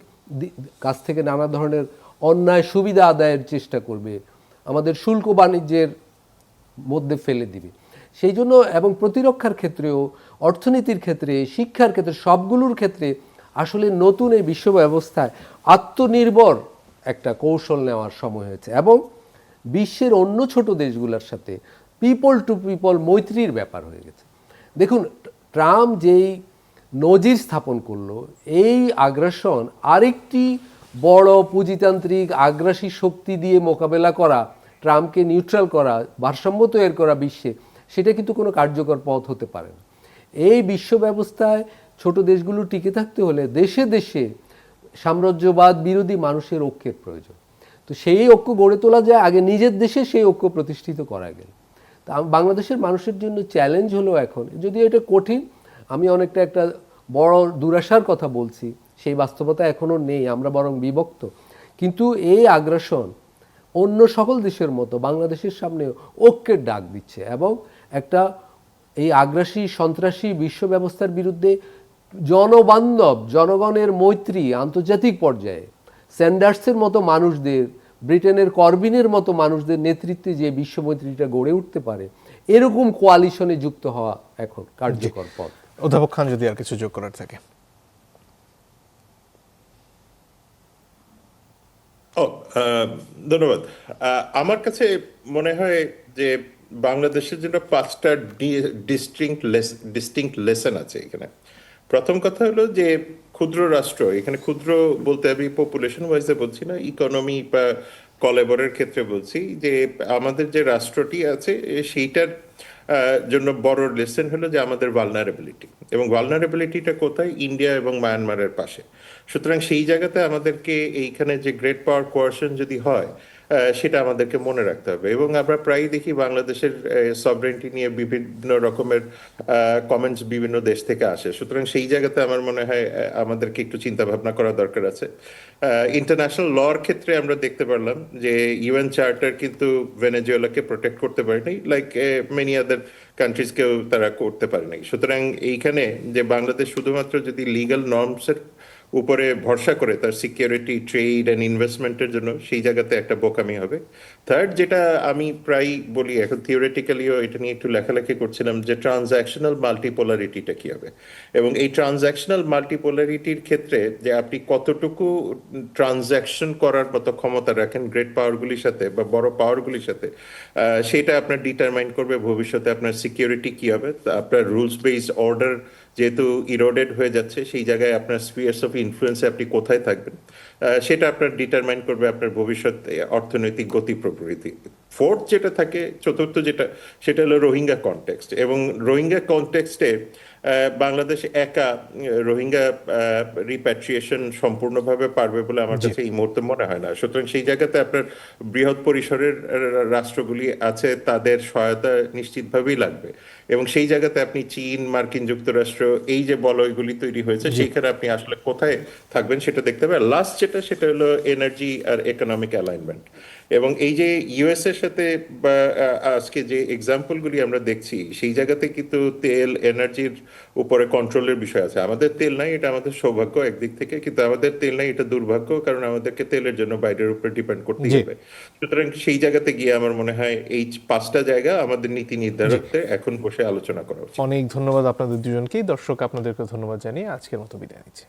কাছ থেকে নানা ধরনের অন্যায় সুবিধা আদায়ের চেষ্টা করবে, আমাদের শুল্ক বাণিজ্যের মধ্যে ফেলে দিবে। সেই জন্য, এবং প্রতিরক্ষার ক্ষেত্রেও, অর্থনীতির ক্ষেত্রে, শিক্ষার ক্ষেত্রে, সবগুলোর ক্ষেত্রে আসলে নতুন এই বিশ্ব ব্যবস্থায় আত্মনির্ভর একটা কৌশল নেওয়ার সময় হয়েছে, এবং বিশ্বের অন্য ছোট দেশগুলোর সাথে পিপল টু পিপল মৈত্রীর ব্যাপার হয়ে গেছে। দেখুন, ট্রাম্প যেই নজির স্থাপন করলো, এই আগ্রাসন আরেকটি বড় পুঁজিতান্ত্রিক আগ্রাসী শক্তি দিয়ে মোকাবেলা করা, ট্রাম্পকে নিউট্রাল করা, ভারসাম্য তৈরি করা বিশ্বে, সেটা কিন্তু কোনো কার্যকর পথ হতে পারে না। এই বিশ্ব ব্যবস্থায় ছোট দেশগুলো টিকে থাকতে হলে দেশে দেশে সাম্রাজ্যবাদ বিরোধী মানুষের ঐক্যের প্রয়োজন। তো সেই ঐক্য গড়ে তোলা যায় আগে নিজের দেশে সেই ঐক্য প্রতিষ্ঠিত করা গেল। তা বাংলাদেশের মানুষের জন্য চ্যালেঞ্জ হলো এখন, যদিও এটা কঠিন, আমি অনেকটা একটা বড় দুরাশার কথা বলছি, সেই বাস্তবতা এখনও নেই, আমরা বরং বিভক্ত। কিন্তু এই আগ্রাসন অন্য সকল দেশের মতো বাংলাদেশের সামনেও ঐক্যের ডাক দিচ্ছে এবং একটা এই আগ্রাসী সন্ত্রাসী বিশ্ব ব্যবস্থার বিরুদ্ধে জনবান্ধব জনগণের মৈত্রী আন্তর্জাতিক পর্যায়ে স্যান্ডার্সের মতো মানুষদের, ব্রিটেনের করবিনের মতো মানুষদের নেতৃত্বে যে বিশ্ব মৈত্রীটা গড়ে উঠতে পারে, এরকম কোয়ালিশনে যুক্ত হওয়া এখন কার্যকর পথ। অধ্যাপক খান, যদি আর কিছু যোগ করার থাকে। ধন্যবাদ। আমার কাছে মনে হয় যে বাংলাদেশের জন্য 5টা ডিস্টিংক্ট লেসন আছে এখানে। প্রথম কথা হলো যে ক্ষুদ্র রাষ্ট্র, এখানে ক্ষুদ্র বলতে আমি পপুলেশন ওয়াইজে বলছি না, ইকোনমি বা কলেবরের ক্ষেত্রে বলছি, যে আমাদের যে রাষ্ট্রটি আছে সেইটার জন্য বড় লেসন হলো যে আমাদের ভালনারেবিলিটি, এবং ভালনারেবিলিটিটা কোথায়? ইন্ডিয়া এবং মায়ানমারের পাশে। সুতরাং সেই জায়গাতে আমাদেরকে এইখানে যে গ্রেট পাওয়ার কোয়ার্শন যদি হয়, সেটা আমাদেরকে মনে রাখতে হবে। এবং আমরা প্রায়ই দেখি বাংলাদেশের সভরেন্টি নিয়ে বিভিন্ন রকমের কমেন্টস বিভিন্ন দেশ থেকে আসে। সুতরাং সেই জায়গাতে আমার মনে হয় আমাদেরকে একটু চিন্তা ভাবনা করা দরকার আছে। ইন্টারন্যাশনাল লর ক্ষেত্রে আমরা দেখতে পারলাম যে ইউএন চার্টার কিন্তু ভেনেজুয়েলাকে প্রোটেক্ট করতে পারেনি, লাইক মেনি আদার কান্ট্রিজকেও তারা করতে পারেনি। সুতরাং এইখানে যে বাংলাদেশ শুধুমাত্র যদি লিগ্যাল নর্মসের উপরে ভরসা করে তার সিকিউরিটি, ট্রেড অ্যান্ড ইনভেস্টমেন্টের জন্য, সেই জায়গাতে একটা বোকামি হবে। থার্ড, যেটা আমি প্রায় বলি, এখন থিওরিটিক্যালিও এটা নিয়ে একটু লেখালেখি করছিলাম, যে ট্রানজ্যাকশনাল মাল্টিপোলারিটিটা কী হবে। এবং এই ট্রানজ্যাকশনাল মাল্টিপোলারিটির ক্ষেত্রে যে আপনি কতটুকু ট্রানজ্যাকশন করার মতো ক্ষমতা রাখেন গ্রেট পাওয়ারগুলির সাথে বা বড় পাওয়ারগুলির সাথে, সেটা আপনার ডিটারমাইন করবে ভবিষ্যতে আপনার সিকিউরিটি কী হবে। আপনার রুলস বেসড অর্ডার যেহেতু ইরোডেড হয়ে যাচ্ছে, সেই জায়গায় আপনার স্পিয়ার্স অফ ইনফ্লুয়েন্সে আপনি কোথায় থাকবেন, সেটা আপনার ডিটারমাইন করবে আপনার ভবিষ্যৎ অর্থনৈতিক গতি প্রবৃত্তি। ফোর্থ যেটা থাকে, চতুর্থ যেটা, সেটা হলো রোহিঙ্গা কনটেক্সট। এবং রোহিঙ্গা কনটেক্সটে বাংলাদেশ একা রোহিঙ্গা রিপ্যাট্রিয়েশন সম্পূর্ণভাবে পারবে বলে আমার কাছে এই মুহূর্তে মনে হয় না। সুতরাং সেই জায়গাতে আপনার বৃহৎ পরিসরের রাষ্ট্রগুলি আছে, তাদের সহায়তা নিশ্চিতভাবেই লাগবে। এবং সেই জায়গাতে আপনি চীন, মার্কিন যুক্তরাষ্ট্র, এই যে বলয়গুলি তৈরি হয়েছে, সেইখানে আপনি আসলে কোথায় থাকবেন সেটা দেখতে হবে। লাস্ট যেটা, সেটা হলো এনার্জি আর ইকোনমিক অ্যালাইনমেন্ট। এবং এই যে ইউএস এর সাথে বা আজকে যে এক্সাম্পলগুলি আমরা দেখছি, সেই জায়গাতে কিন্তু তেল, এনার্জির উপরে কন্ট্রোলের বিষয় আছে। আমাদের তেল নাই, এটা আমাদের সৌভাগ্য একদিক থেকে, কিন্তু আমাদের তেল নাই, এটা দুর্ভাগ্য, কারণ আমাদেরকে তেলের জন্য বাইরের উপরে ডিপেন্ড করতে হবে। সুতরাং সেই জায়গাতে গিয়ে আমার মনে হয় এই 5টা জায়গা আমাদের নীতি নির্ধারকদের এখন বসে আলোচনা করা উচিত। অনেক ধন্যবাদ আপনাদের দুজনকেই। দর্শক, আপনাদেরকে ধন্যবাদ জানিয়ে আজকের মতো বিদায় নিচ্ছি।